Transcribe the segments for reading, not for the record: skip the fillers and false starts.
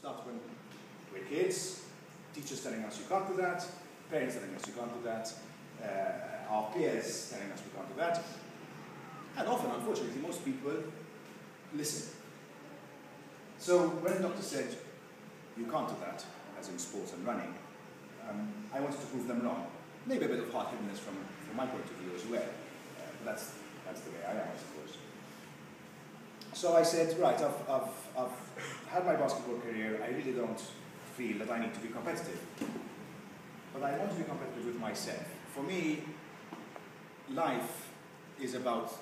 Start when we're kids, teachers telling us you can't do that, parents telling us you can't do that, our peers telling us we can't do that. And often, unfortunately, most people listen. So when the doctor said, you can't do that, as in sports and running, I wanted to prove them wrong. Maybe a bit of hard-headedness from my point of view as well. But that's the way I am, I suppose. So I said, right, I've had my basketball career. I really don't feel that I need to be competitive. But I want to be competitive with myself. For me, life is about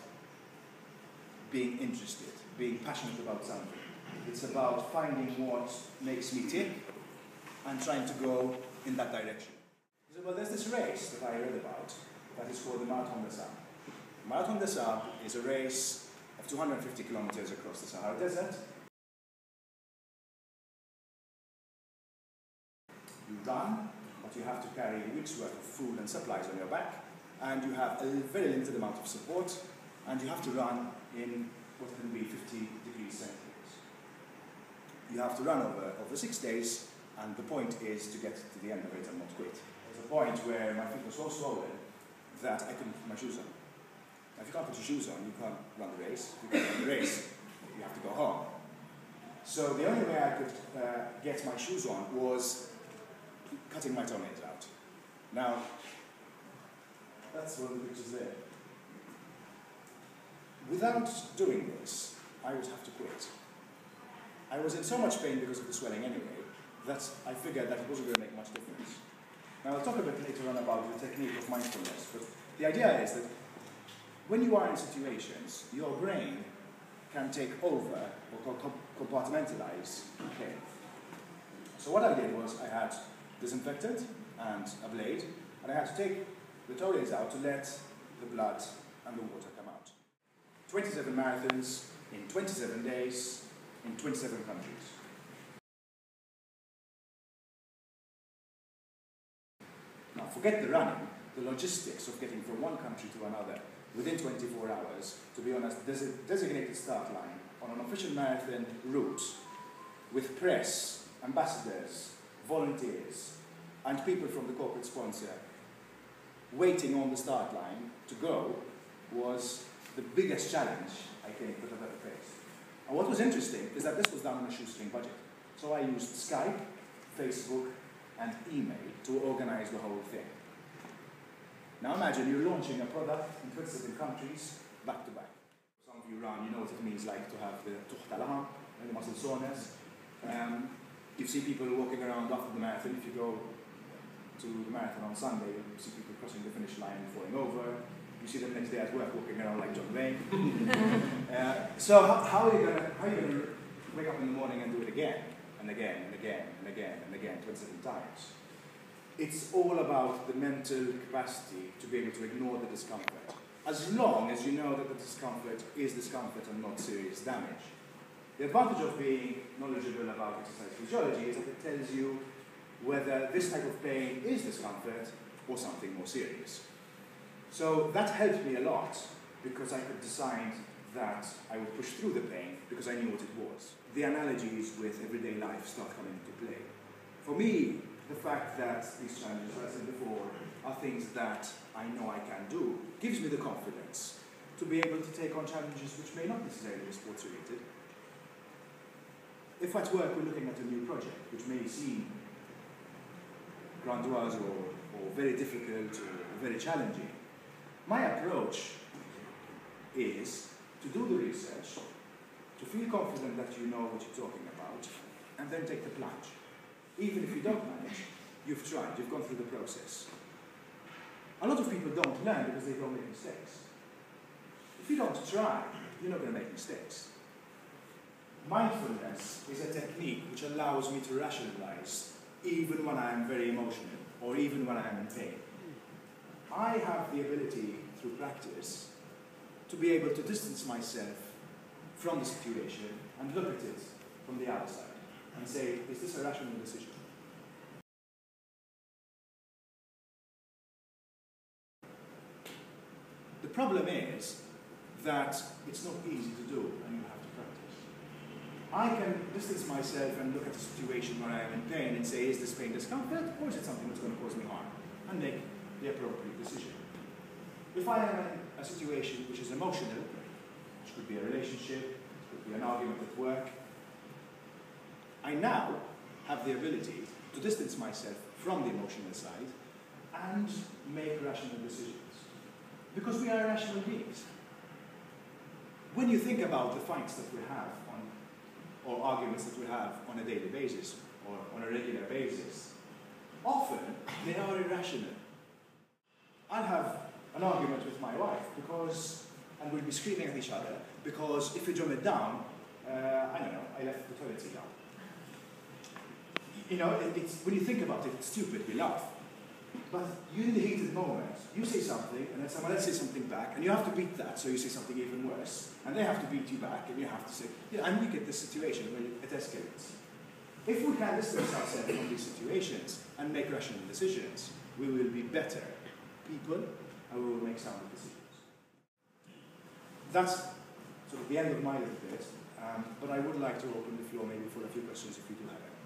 being interested, being passionate about something. It's about finding what makes me tick and trying to go in that direction. So, well, there's this race that I read about that is called the Marathon des Sables. Marathon des Sables is a race of 250 kilometers across the Sahara Desert. You run, but you have to carry a week's worth of food and supplies on your back, and you have a very limited amount of support, and you have to run in what can be 50 degrees centigrade. You have to run over 6 days, and the point is to get to the end of it and not quit. There's a point where my feet were so swollen that I couldn't put my shoes on. Now, if you can't put your shoes on, you can't run the race. If you can't run the race, you have to go home. So the only way I could get my shoes on was cutting my toenails out. Now, that's one of the pictures there. Without doing this, I would have to quit. I was in so much pain because of the swelling anyway, that I figured that it wasn't going to make much difference. Now, I'll talk a bit later on about the technique of mindfulness, but the idea is that when you are in situations, your brain can take over or compartmentalize pain. So what I did was I had disinfectant and a blade, and I had to take the toenails out to let the blood and the water come out. 27 marathons in 27 days in 27 countries. Now forget the running, the logistics of getting from one country to another within 24 hours, to be honest, there's a designated start line on an official marathon route with press, ambassadors, volunteers, and people from the corporate sponsor waiting on the start line to go was the biggest challenge I think that I've ever faced. And what was interesting is that this was done on a shoestring budget. So I used Skype, Facebook, and email to organize the whole thing. Now imagine you're launching a product in 27 countries, back to back. Some of you run, you know what it means like to have the tuħtalaha, the muscle soreness. You see people walking around after the marathon. If you go to the marathon on Sunday, you see people crossing the finish line and falling over. You see them next day at work walking around like John Wayne. So how are you going to wake up in the morning and do it again, and again, and again, and again, and again, 27 times? It's all about the mental capacity to be able to ignore the discomfort, as long as you know that the discomfort is discomfort and not serious damage. The advantage of being knowledgeable about exercise physiology is that it tells you whether this type of pain is discomfort or something more serious. So that helped me a lot because I could decide that I would push through the pain because I knew what it was. The analogies with everyday life start coming into play. For me, the fact that these challenges, as I said before, are things that I know I can do gives me the confidence to be able to take on challenges which may not necessarily be sports related. If at work we're looking at a new project which may seem grandiose or very difficult or very challenging, my approach is to do the research, to feel confident that you know what you're talking about, and then take the plunge. Even if you don't manage, you've tried, you've gone through the process. A lot of people don't learn because they don't make mistakes. If you don't try, you're not going to make mistakes. Mindfulness is a technique which allows me to rationalize even when I am very emotional or even when I am in pain. I have the ability through practice to be able to distance myself from the situation and look at it from the outside and say, is this a rational decision? The problem is that it's not easy to do and you have to practice. I can distance myself and look at the situation where I am in pain and say, is this pain discomfort, or is it something that's going to cause me harm? And make the appropriate decision. If I am in a situation which is emotional, which could be a relationship, it could be an argument at work, I now have the ability to distance myself from the emotional side and make rational decisions. Because we are rational beings. When you think about the fights that we have or arguments that we have on a daily basis or on a regular basis, often they are irrational. I'll have an argument with my wife and we'll be screaming at each other because if we jump it down, I don't know, I left the toilet seat down. You know, when you think about it, it's stupid, we laugh. But you in the heated moment, you say something, and then someone else says something back, and you have to beat that, so you say something even worse, and they have to beat you back, and you have to say, and we get this situation where it escalates. If we can distance ourselves from these situations and make rational decisions, we will be better people, and we will make sound decisions. That's sort of the end of my little bit, but I would like to open the floor maybe for a few questions if you do have any.